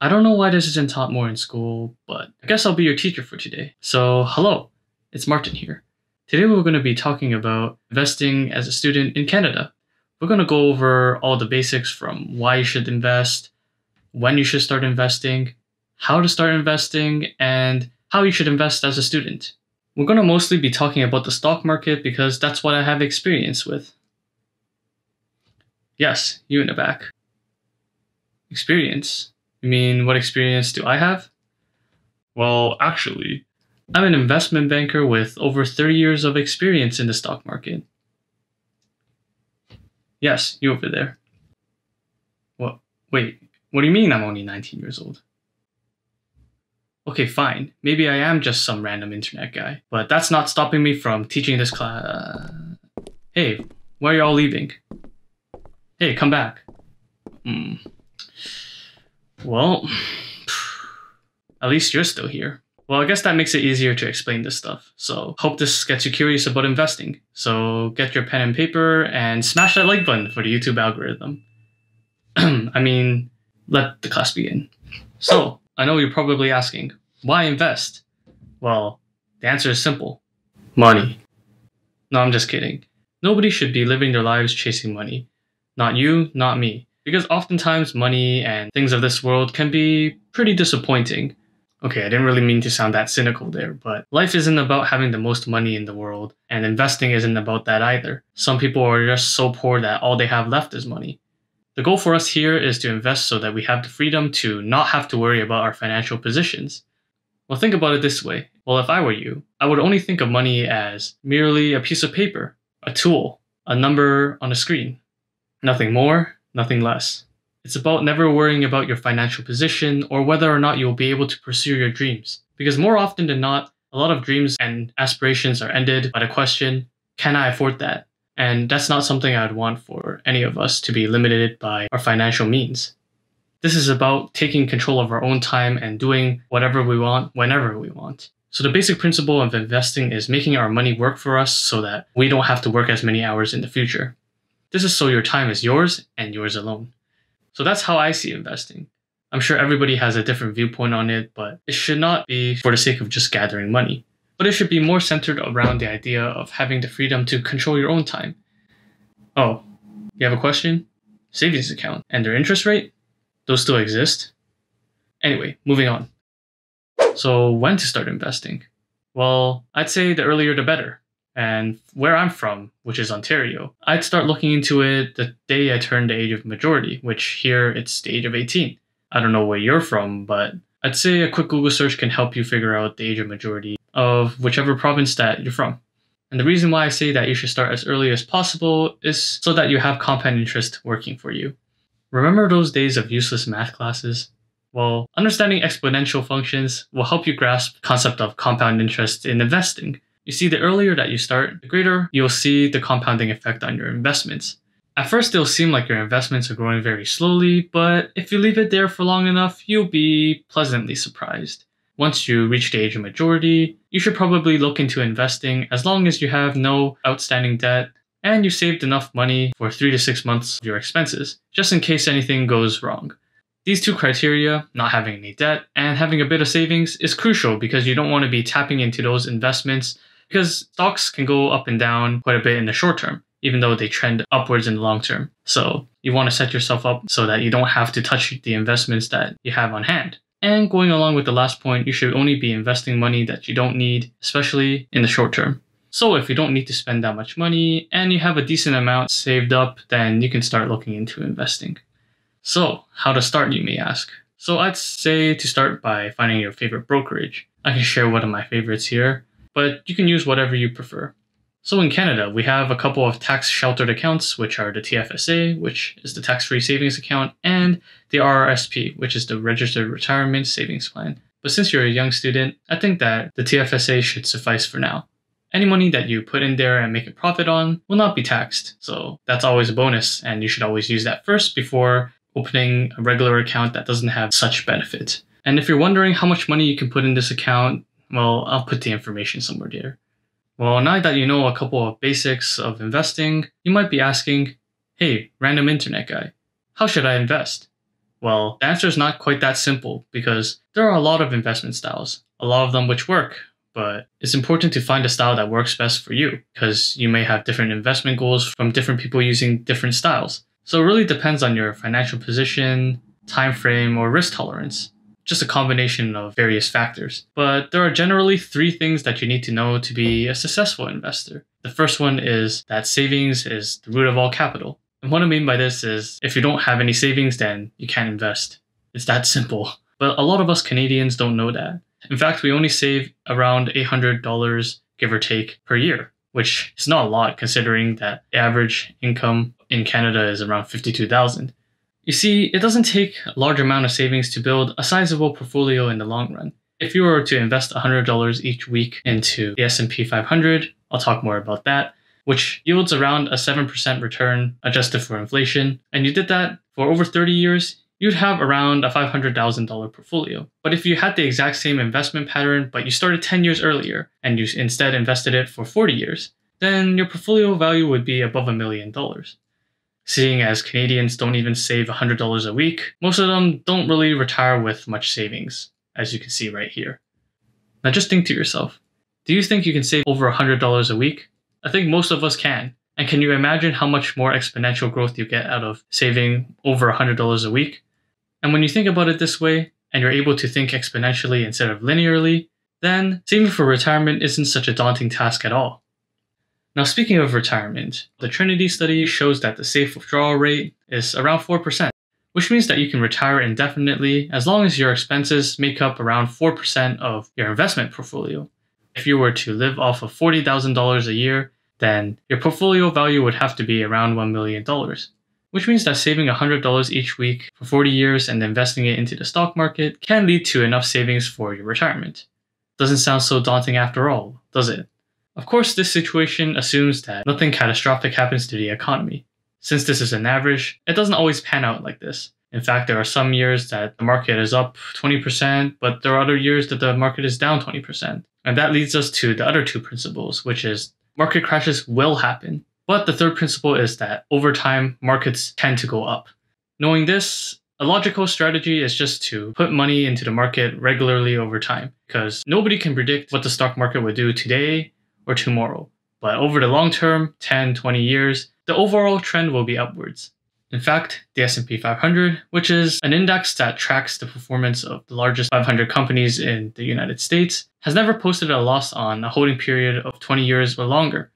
I don't know why this isn't taught more in school, but I guess I'll be your teacher for today. So, hello, it's Martin here. Today we're going to be talking about investing as a student in Canada. We're going to go over all the basics from why you should invest, when you should start investing, how to start investing, and how you should invest as a student. We're going to mostly be talking about the stock market because that's what I have experience with. Yes, you in the back. Experience? You mean what experience do I have? Well, actually, I'm an investment banker with over 30 years of experience in the stock market. Yes, you over there. What? Wait, what do you mean I'm only 19 years old? Okay, fine. Maybe I am just some random internet guy, but that's not stopping me from teaching this class. Hey, why are you all leaving? Hey, come back. Well, at least you're still here. Well, I guess that makes it easier to explain this stuff. So, hope this gets you curious about investing. So, get your pen and paper and smash that like button for the YouTube algorithm. I mean, let the class begin. So, I know you're probably asking, why invest? Well, the answer is simple. Money. No, I'm just kidding. Nobody should be living their lives chasing money. Not you, not me. Because oftentimes money and things of this world can be pretty disappointing. Okay, I didn't really mean to sound that cynical there, but life isn't about having the most money in the world, and investing isn't about that either. Some people are just so poor that all they have left is money. The goal for us here is to invest so that we have the freedom to not have to worry about our financial positions. Well, think about it this way. Well, if I were you, I would only think of money as merely a piece of paper, a tool, a number on a screen. Nothing more, nothing less. It's about never worrying about your financial position or whether or not you'll be able to pursue your dreams. Because more often than not, a lot of dreams and aspirations are ended by the question, can I afford that? And that's not something I'd want for any of us to be limited by our financial means. This is about taking control of our own time and doing whatever we want, whenever we want. So the basic principle of investing is making our money work for us so that we don't have to work as many hours in the future. This is so your time is yours and yours alone. So that's how I see investing. I'm sure everybody has a different viewpoint on it, but it should not be for the sake of just gathering money. But it should be more centered around the idea of having the freedom to control your own time. Oh, you have a question? Savings account and their interest rate? Those still exist? Anyway, moving on. So when to start investing? Well, I'd say the earlier the better. And where I'm from, which is Ontario, I'd start looking into it the day I turned the age of majority, which here it's the age of 18. I don't know where you're from, but I'd say a quick Google search can help you figure out the age of majority of whichever province that you're from. And the reason why I say that you should start as early as possible is so that you have compound interest working for you. Remember those days of useless math classes? Well, understanding exponential functions will help you grasp the concept of compound interest in investing. You see, the earlier that you start, the greater you'll see the compounding effect on your investments. At first, it'll seem like your investments are growing very slowly, but if you leave it there for long enough, you'll be pleasantly surprised. Once you reach the age of majority, you should probably look into investing as long as you have no outstanding debt and you saved enough money for 3 to 6 months of your expenses, just in case anything goes wrong. These two criteria, not having any debt and having a bit of savings, is crucial because you don't want to be tapping into those investments because stocks can go up and down quite a bit in the short term, even though they trend upwards in the long term. So you want to set yourself up so that you don't have to touch the investments that you have on hand. And going along with the last point, you should only be investing money that you don't need, especially in the short term. So if you don't need to spend that much money and you have a decent amount saved up, then you can start looking into investing. So how to start, you may ask? So I'd say to start by finding your favorite brokerage. I can share one of my favorites here, but you can use whatever you prefer. So in Canada, we have a couple of tax-sheltered accounts, which are the TFSA, which is the tax-free savings account, and the RRSP, which is the Registered Retirement Savings Plan. But since you're a young student, I think that the TFSA should suffice for now. Any money that you put in there and make a profit on will not be taxed, so that's always a bonus, and you should always use that first before opening a regular account that doesn't have such benefit. And if you're wondering how much money you can put in this account, well, I'll put the information somewhere there. Well, now that you know a couple of basics of investing, you might be asking, hey, random internet guy, how should I invest? Well, the answer is not quite that simple because there are a lot of investment styles, a lot of them which work, but it's important to find a style that works best for you because you may have different investment goals from different people using different styles. So it really depends on your financial position, time frame, or risk tolerance. Just a combination of various factors. But there are generally 3 things that you need to know to be a successful investor. The first one is that savings is the root of all capital. And what I mean by this is if you don't have any savings, then you can't invest. It's that simple. But a lot of us Canadians don't know that. In fact, we only save around $800, give or take, per year, which is not a lot considering that the average income in Canada is around $52,000. You see, it doesn't take a large amount of savings to build a sizable portfolio in the long run. If you were to invest $100 each week into the S&P 500, I'll talk more about that, which yields around a 7% return adjusted for inflation, and you did that for over 30 years, you'd have around a $500,000 portfolio. But if you had the exact same investment pattern, but you started 10 years earlier, and you instead invested it for 40 years, then your portfolio value would be above $1 million. Seeing as Canadians don't even save $100 a week, most of them don't really retire with much savings, as you can see right here. Now just think to yourself, do you think you can save over $100 a week? I think most of us can. And can you imagine how much more exponential growth you get out of saving over $100 a week? And when you think about it this way, and you're able to think exponentially instead of linearly, then saving for retirement isn't such a daunting task at all. Now speaking of retirement, the Trinity study shows that the safe withdrawal rate is around 4%, which means that you can retire indefinitely as long as your expenses make up around 4% of your investment portfolio. If you were to live off of $40,000 a year, then your portfolio value would have to be around $1 million, which means that saving $100 each week for 40 years and investing it into the stock market can lead to enough savings for your retirement. Doesn't sound so daunting after all, does it? Of course, this situation assumes that nothing catastrophic happens to the economy. Since this is an average, it doesn't always pan out like this. In fact, there are some years that the market is up 20%, but there are other years that the market is down 20%. And that leads us to the other 2 principles, which is market crashes will happen. But the third principle is that over time, markets tend to go up. Knowing this, a logical strategy is just to put money into the market regularly over time, because nobody can predict what the stock market would do today or tomorrow. But over the long term, 10, 20 years, the overall trend will be upwards. In fact, the S&P 500, which is an index that tracks the performance of the largest 500 companies in the United States, has never posted a loss on a holding period of 20 years or longer.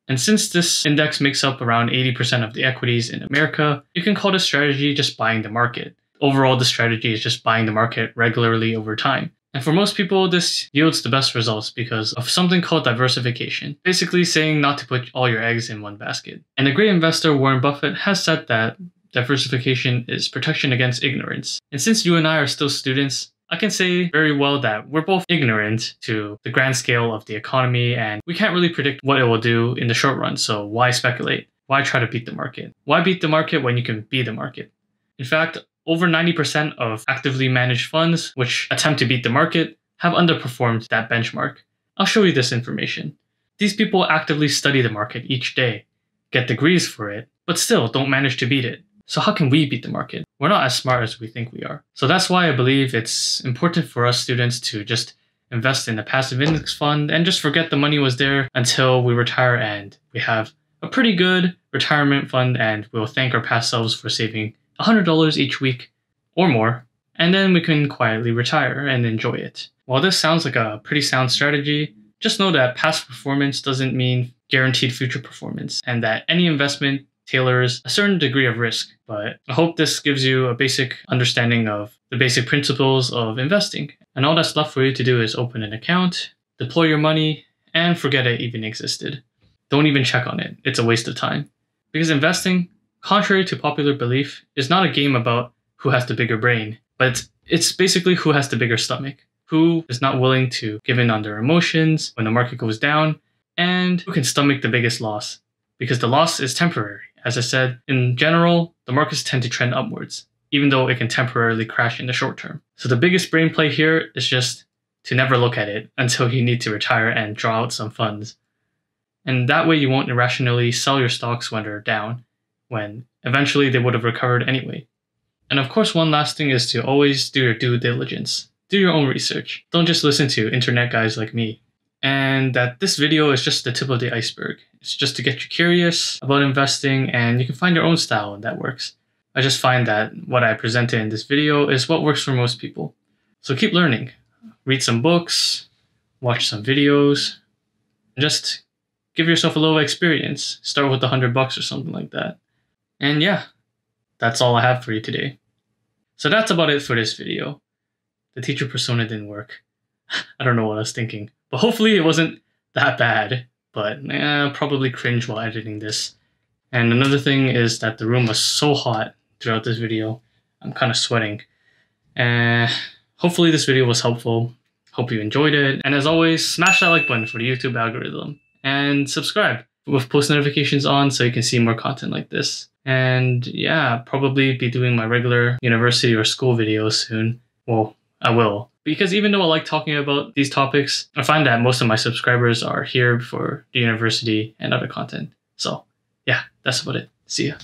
And since this index makes up around 80% of the equities in America, you can call this strategy just buying the market. Overall, the strategy is just buying the market regularly over time. And for most people, this yields the best results because of something called diversification, basically saying not to put all your eggs in one basket. And the great investor Warren Buffett has said that diversification is protection against ignorance. And since you and I are still students, I can say very well that we're both ignorant to the grand scale of the economy and we can't really predict what it will do in the short run, so why speculate? Why try to beat the market? Why beat the market when you can be the market? In fact, over 90% of actively managed funds, which attempt to beat the market, have underperformed that benchmark. I'll show you this information. These people actively study the market each day, get degrees for it, but still don't manage to beat it. So how can we beat the market? We're not as smart as we think we are. So that's why I believe it's important for us students to just invest in a passive index fund and just forget the money was there until we retire and we have a pretty good retirement fund and we'll thank our past selves for saving $100 each week or more, and then we can quietly retire and enjoy it. While this sounds like a pretty sound strategy, just know that past performance doesn't mean guaranteed future performance, and that any investment tailors a certain degree of risk. But I hope this gives you a basic understanding of the basic principles of investing. And all that's left for you to do is open an account, deploy your money, and forget it even existed. Don't even check on it. It's a waste of time. Because investing, contrary to popular belief, is not a game about who has the bigger brain, but it's basically who has the bigger stomach, who is not willing to give in on their emotions when the market goes down, and who can stomach the biggest loss. Because the loss is temporary. As I said, in general, the markets tend to trend upwards, even though it can temporarily crash in the short term. So the biggest brain play here is just to never look at it until you need to retire and draw out some funds. And that way you won't irrationally sell your stocks when they're down, when eventually they would have recovered anyway. And of course, one last thing is to always do your due diligence. Do your own research. Don't just listen to internet guys like me. And that this video is just the tip of the iceberg. It's just to get you curious about investing, and you can find your own style that works. I just find that what I presented in this video is what works for most people. So keep learning. Read some books, watch some videos, and just give yourself a little experience. Start with $100 or something like that. And yeah, that's all I have for you today. So that's about it for this video. The teacher persona didn't work. I don't know what I was thinking. But hopefully it wasn't that bad. But probably cringe while editing this. And another thing is that the room was so hot throughout this video. I'm kind of sweating. Hopefully this video was helpful. Hope you enjoyed it. And as always, smash that like button for the YouTube algorithm. And subscribe with post notifications on so you can see more content like this. And yeah, probably be doing my regular university or school videos soon. Well, I will. Because even though I like talking about these topics, I find that most of my subscribers are here for the university and other content. So yeah, that's about it. See ya.